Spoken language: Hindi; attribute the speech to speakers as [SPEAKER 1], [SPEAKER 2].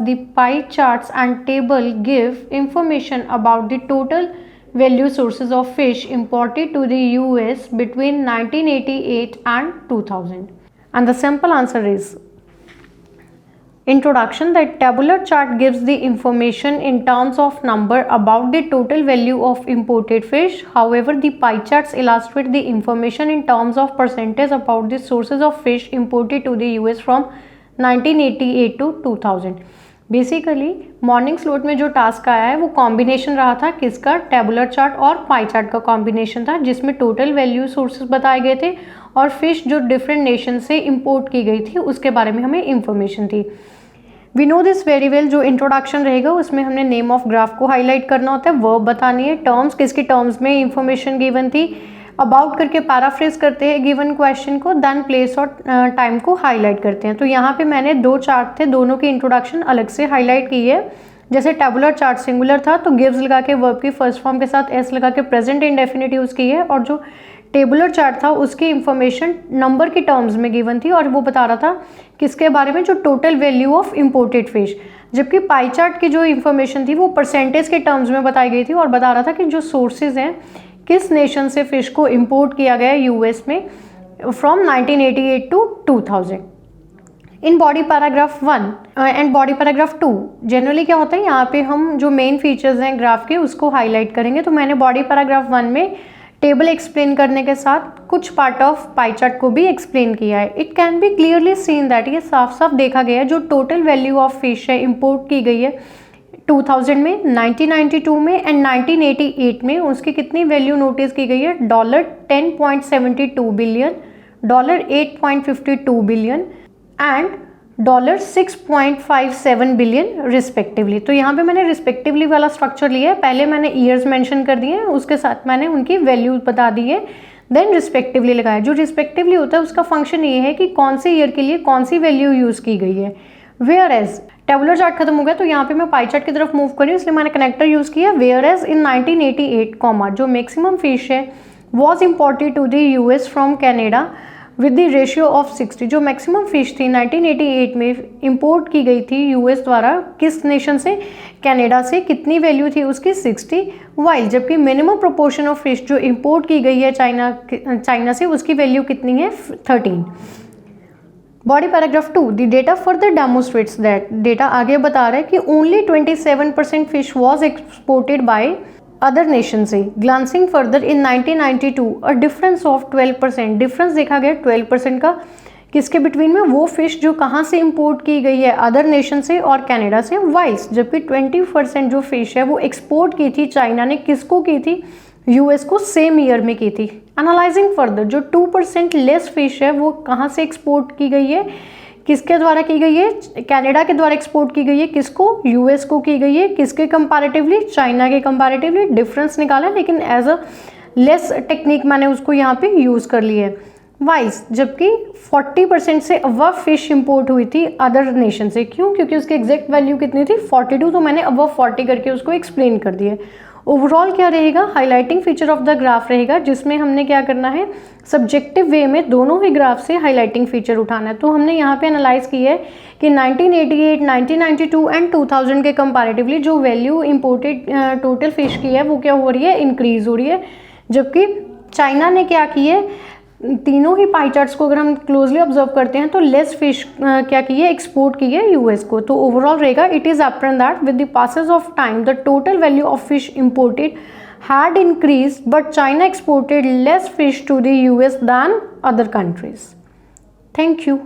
[SPEAKER 1] the pie charts and table give information about the total value sources of fish imported to the US between 1988 and 2000. And the simple answer is introduction. The tabular chart gives the information in terms of number about the total value of imported fish. However, the pie charts illustrate the information in terms of percentage about the sources of fish imported to the US from 1988 to 2000. Basically morning slot में जो टास्क आया है वो कॉम्बिनेशन रहा था किसका, टेबुलर चार्ट और पाई चार्ट का कॉम्बिनेशन था, जिसमें टोटल वैल्यू सोर्सेज बताए गए थे और फिश जो डिफरेंट नेशन से इंपोर्ट की गई थी उसके बारे में हमें इंफॉर्मेशन थी. We know this very well. जो इंट्रोडक्शन रहेगा उसमें हमने नेम ऑफ ग्राफ को हाईलाइट करना होता है, वर्ब बतानी है, टर्म्स किसकी टर्म्स में इंफॉर्मेशन गिवन थी, अबाउट करके पैराफ्रेज करते हैं गिवन क्वेश्चन को, देन प्लेस और टाइम को हाईलाइट करते हैं. तो यहाँ पे मैंने दो चार्ट थे, दोनों की इंट्रोडक्शन अलग से हाईलाइट की है. जैसे टेबुलर चार्ट सिंगुलर था तो गिव्स लगा के वर्ब की फर्स्ट फॉर्म के साथ एस लगा के प्रेजेंट इंडेफिनिट यूज की है, और जो टेबुलर चार्ट था उसकी इंफॉर्मेशन नंबर की टर्म्स में गिवन थी और वो बता रहा था किसके बारे में, जो total value of imported fish. जबकि पाई चार्ट की जो इंफॉर्मेशन थी वो परसेंटेज के टर्म्स में बताई गई थी और बता रहा था कि जो सोर्सेज हैं किस नेशन से फिश को इंपोर्ट किया गया है यूएस में from 1988 to 2000. In body paragraph 1 and body paragraph 2 generally क्या होता है, यहाँ पे हम जो मेन फीचर्स हैं ग्राफ के उसको हाईलाइट करेंगे. तो मैंने बॉडी पैराग्राफ 1 में टेबल एक्सप्लेन करने के साथ कुछ पार्ट ऑफ पाई चार्ट को भी एक्सप्लेन किया है. It can be clearly seen that, ये साफ साफ देखा गया है जो टोटल वैल्यू ऑफ फिश है इंपोर्ट की गई है 2000 में, 1992 में एंड 1988 में, उसकी कितनी वैल्यू नोटिस की गई है, $10.72 billion, $8.52 billion and $6.57 billion respectively. तो यहाँ पे मैंने रिस्पेक्टिवली वाला स्ट्रक्चर लिया है, पहले मैंने ईयर्स मेंशन कर दिए हैं, उसके साथ मैंने उनकी वैल्यू बता दी है, देन रिस्पेक्टिवली लगाया. जो रिस्पेक्टिवली होता है उसका फंक्शन ये है कि कौन से ईयर के लिए कौन सी वैल्यू यूज़ की गई है. वेयर एज टेबुलर चार्ट खत्म हो गया तो यहाँ पे मैं पाई चार्ट की तरफ मूव करी, इसलिए मैंने कनेक्टर यूज़ किया. वेयर एज इन 1988 कॉमा जो मैक्सिमम फिश है was imported to the US from Canada with the ratio of 60. जो मैक्सिमम फिश थी 1988 में इंपोर्ट की गई थी यूएस द्वारा किस नेशन से, कनाडा से, कितनी वैल्यू थी उसकी 60, वाइल जबकि मिनिमम प्रोपोर्शन ऑफ फिश जो इंपोर्ट की गई है चाइना से उसकी वैल्यू कितनी है 13. Body paragraph 2 the data further demonstrates that, data आगे बता रहा है कि only 27% fish was exported by other nation से. Glancing further in 1992 a difference of 12%, difference देखा गया 12% का किसके बिटवीन में, वो फिश जो कहाँ से इंपोर्ट की गई है अदर नेशन से और कनाडा से, वाइल्स जबकि 20% जो फिश है वो एक्सपोर्ट की थी चाइना ने, किसको की थी, यूएस को, सेम ईयर में की थी. एनालाइजिंग फर्दर जो 2% लेस फिश है वो कहाँ से एक्सपोर्ट की गई है, किसके द्वारा की गई है, कनाडा के द्वारा एक्सपोर्ट की गई है, किसको, यूएस को की गई है, किसके कंपैरेटिवली, चाइना के कंपैरेटिवली. डिफरेंस निकाला लेकिन एज अ लेस टेक्निक मैंने उसको यहाँ पे यूज़ कर ली है. वाइस जबकि 40% से अबव फिश इंपोर्ट हुई थी अदर नेशन से. क्यों, क्योंकि उसकी एग्जैक्ट वैल्यू कितनी थी 42, तो मैंने अबव 40 करके उसको एक्सप्लेन कर दिया. ओवरऑल क्या रहेगा, highlighting feature of the graph रहेगा जिसमें हमने क्या करना है, सब्जेक्टिव वे में दोनों ही ग्राफ से हाईलाइटिंग फीचर उठाना है. तो हमने यहाँ पे एनालाइज की है कि 1988, 1992 एंड 2000 के कंपैरेटिवली जो वैल्यू इंपोर्टेड टोटल फिश की है वो क्या हो रही है, इंक्रीज हो रही है. जबकि चाइना ने क्या की है, तीनों ही पाई चार्ट्स को अगर हम क्लोजली ऑब्जर्व करते हैं तो लेस फिश क्या की है, एक्सपोर्ट की है यूएस को. तो ओवरऑल रहेगा it is apparent that with the passes of time the total value of fish imported had increased but China exported less fish to the US than other countries. Thank you.